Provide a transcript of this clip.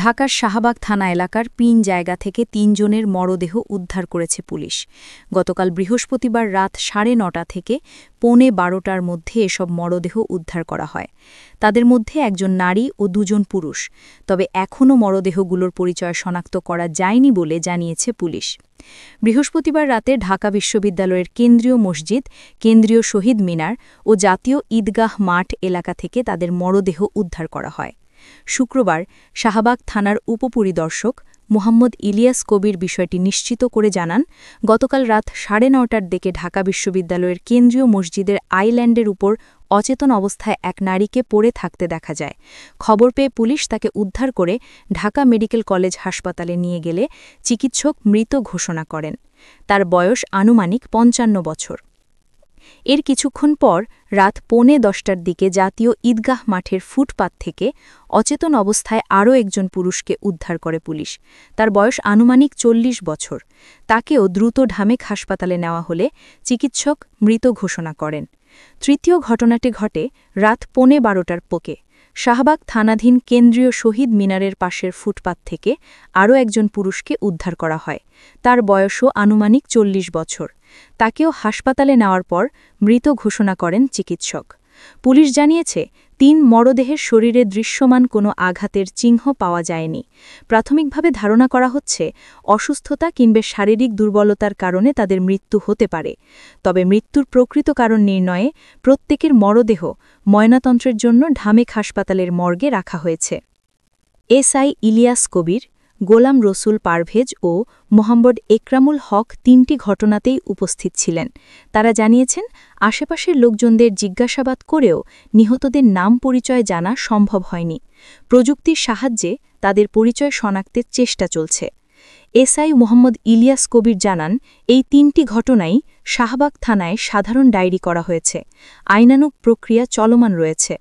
ঢাকার শাহবাগ থানা এলাকার পিন জায়গা থেকে ৩ জনের মরদেহ উদ্ধার করেছে পুলিশ। গতকাল বৃহস্পতিবার রাত ৯:৩০ থেকে ১১:৩০টার মধ্যে এসব মরদেহ উদ্ধার করা হয়। তাদের মধ্যে একজন নারী ও ২ জন পুরুষ। তবে এখনও মরদেহগুলোর পরিচয় শনাক্ত করা যায়নি বলে জানিয়েছে পুলিশ। বৃহস্পতিবার রাতে ঢাকা বিশ্ববিদ্যালয়ের কেন্দ্রীয় মসজিদ, কেন্দ্রীয় শহীদ মিনার ও জাতীয় ঈদগাহ মাঠ এলাকা থেকে তাদের মরদেহ উদ্ধার করা হয়। শুক্রবার শাহবাগ থানার উপপরিদর্শক মোহাম্মদ ইলিয়াস কবির বিষয়টি নিশ্চিত করে জানান, গতকাল রাত ৯:৩০টার দিকে ঢাকা বিশ্ববিদ্যালয়ের কেন্দ্রীয় মসজিদের আইল্যান্ডের উপর অচেতন অবস্থায় এক নারীকে পড়ে থাকতে দেখা যায়। খবর পেয়ে পুলিশ তাকে উদ্ধার করে ঢাকা মেডিকেল কলেজ হাসপাতালে নিয়ে গেলে চিকিৎসক মৃত ঘোষণা করেন। তার বয়স আনুমানিক ৫৫ বছর। এর কিছুক্ষণ পর রাত ১:১০টার দিকে জাতীয় ঈদগাহ মাঠের ফুটপাত থেকে অচেতন অবস্থায় আরও একজন পুরুষকে উদ্ধার করে পুলিশ। তার বয়স আনুমানিক ৪০ বছর। তাকেও দ্রুত ঢামেক হাসপাতালে নেওয়া হলে চিকিৎসক মৃত ঘোষণা করেন। তৃতীয় ঘটনাটি ঘটে রাত ১:১২টার পোকে। শাহবাগ থানাধীন কেন্দ্রীয় শহীদ মিনারের পাশের ফুটপাত থেকে আরও একজন পুরুষকে উদ্ধার করা হয়। তার বয়সও আনুমানিক ৪০ বছর। তাকেও হাসপাতালে নেওয়ার পর মৃত ঘোষণা করেন চিকিৎসক। পুলিশ জানিয়েছে, ৩ মরদেহের শরীরে দৃশ্যমান কোনো আঘাতের চিহ্ন পাওয়া যায়নি। প্রাথমিকভাবে ধারণা করা হচ্ছে অসুস্থতা কিংবা শারীরিক দুর্বলতার কারণে তাদের মৃত্যু হতে পারে। তবে মৃত্যুর প্রকৃত কারণ নির্ণয়ে প্রত্যেকের মরদেহ ময়নাতন্ত্রের জন্য ঢামেক হাসপাতালের মর্গে রাখা হয়েছে। এসআই ইলিয়াস কবির, গোলাম রসুল পারভেজ ও মোহাম্মদ একরামুল হক ৩টি ঘটনাতেই উপস্থিত ছিলেন। তারা জানিয়েছেন, আশেপাশের লোকজনদের জিজ্ঞাসাবাদ করেও নিহতদের নাম পরিচয় জানা সম্ভব হয়নি। প্রযুক্তির সাহায্যে তাদের পরিচয় শনাক্তের চেষ্টা চলছে। এসআই মোহাম্মদ ইলিয়াস কবির জানান, এই ৩টি ঘটনাই শাহবাগ থানায় সাধারণ ডায়েরি করা হয়েছে। আইনানুগ প্রক্রিয়া চলমান রয়েছে।